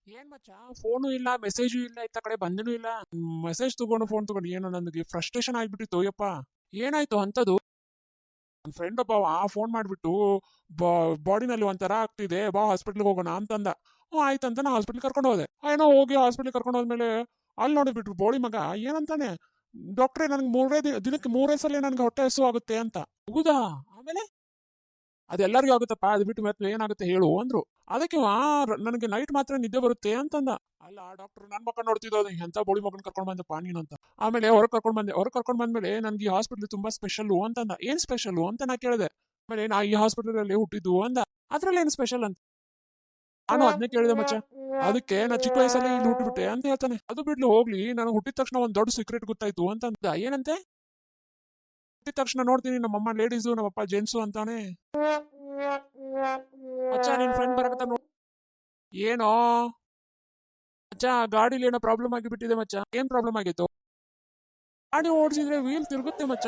ಏನ್ ಮಚ್ಚ, ಫೋನು ಇಲ್ಲ, ಮೆಸೇಜು ಇಲ್ಲ, ಇತ್ತ ಕಡೆ ಬಂದನೂ ಇಲ್ಲ. ಮೆಸೇಜ್ ತಗೊಂಡು ಫೋನ್ ತಗೊಂಡು ಏನೋ ನನಗೆ ಫ್ರಸ್ಟ್ರೇಷನ್ ಆಗ್ಬಿಟ್ಟಿತ್ತು ಯಪ್ಪ. ಏನಾಯ್ತು ಅಂತದು? ನನ್ನ ಫ್ರೆಂಡ್ ಒಬ್ಬ ಫೋನ್ ಮಾಡ್ಬಿಟ್ಟು ಬಾಡಿನಲ್ಲಿ ಒಂಥರ ಆಗ್ತಿದೆ, ಬಾ ಹಾಸ್ಪಿಟ್ಲಿಗೆ ಹೋಗೋಣ ಅಂತಂದ. ಹ್ಞೂ ಆಯ್ತಂತ ನಾ ಹಾಸ್ಪಿಟ್ಲ್ ಕರ್ಕೊಂಡು ಹೋದೆ. ಏನೋ ಹೋಗಿ ಹಾಸ್ಪಿಟ್ಲ್ ಕರ್ಕೊಂಡು ಹೋದ್ಮೇಲೆ ಅಲ್ಲಿ ನೋಡಿಬಿಟ್ರು ಬೋಳಿ ಮಗ ಏನಂತಾನೆ, ಡಾಕ್ಟ್ರೇ ನನ್ಗೆ ದಿನಕ್ಕೆ ಮೂರೇ ಸಲ ನನ್ಗೆ ಹೊಟ್ಟೆ ಹಸು ಆಗುತ್ತೆ ಅಂತ. ಹೌದಾ? ಆಮೇಲೆ ಅದೆಲ್ಲರಿಗೂ ಆಗುತ್ತಪ್ಪ, ಅದು ಬಿಟ್ಟು ಮತ್ತೆ ಏನಾಗುತ್ತೆ ಹೇಳು ಅಂದ್ರು. ಅದಕ್ಕೆ ನನಗೆ ನೈಟ್ ಮಾತ್ರ ನಿದ್ದೆ ಬರುತ್ತೆ ಅಂತಂದ. ಅಲ್ಲ ಡಾಕ್ಟರ್ ನನ್ ಮಕ್ಕ ನೋಡ್ತಿದ್ದೋದು, ಎಂತ ಬೋಳಿ ಮಗನ್ ಕರ್ಕೊಂಡ್ ಬಂದಪ್ಪ ನೀನು ಅಂತ. ಆಮೇಲೆ ಹೊರಗೆ ಕರ್ಕೊಂಡ್ ಬಂದ್ಮೇಲೆ ನನ್ಗೆ ಈ ಹಾಸ್ಪಿಟ್ಲ್ ತುಂಬಾ ಸ್ಪೆಷಲ್ ಅಂತಂದ. ಏನ್ ಸ್ಪೆಷಲ್ ಅಂತ ನಾ ಕೇಳಿದೆ. ಆಮೇಲೆ ನಾ ಈ ಹಾಸ್ಪಿಟಲ್ ಅಲ್ಲಿ ಹುಟ್ಟಿದ್ದು ಅಂದ. ಅದ್ರಲ್ಲಿ ಏನ್ ಸ್ಪೆಷಲ್ ಅಂತ ನಾನು ಅದನ್ನೇ ಕೇಳಿದೆ ಮಚ್ಚ. ಅದಕ್ಕೆ ನಾ ಚಿಕ್ಕ ವಯಸ್ಸಲ್ಲಿ ಇಲ್ಲಿ ಹುಟ್ಟಿಬಿಟ್ಟೆ ಅಂತ ಹೇಳ್ತಾನೆ. ಅದು ಬಿಡ್ಲಿ ಹೋಗ್ಲಿ, ನಾನು ಹುಟ್ಟಿದ ತಕ್ಷಣ ಒಂದ್ ದೊಡ್ಡ ಸೀಕ್ರೆಟ್ ಗೊತ್ತಾಯ್ತು ಅಂತಂದ. ಏನಂತೆ? ಹುಟ್ಟಿದ ತಕ್ಷಣ ನೋಡ್ತೀನಿ ನಮ್ಮಮ್ಮ ಲೇಡೀಸು, ನಮ್ಮಪ್ಪ ಜೆಂಟ್ಸು ಅಂತಾನೆ. ಮಚ್ಚ ನಿನ್ ಫ್ರೆಂಡ್ ಬರಕತ್ತ ನೋಡ್. ಏನೋ ಮಚ್ಚ, ಗಾಡಿಲಿ ಏನೋ ಪ್ರಾಬ್ಲಮ್ ಆಗಿಬಿಟ್ಟಿದೆ ಮಚ್ಚ. ಏನ್ ಪ್ರಾಬ್ಲಮ್ ಆಗಿತ್ತು? ಗಾಡಿ ಓಡಿಸಿದ್ರೆ ವೀಲ್ ತಿರುಗುತ್ತೆ ಮಚ್ಚ.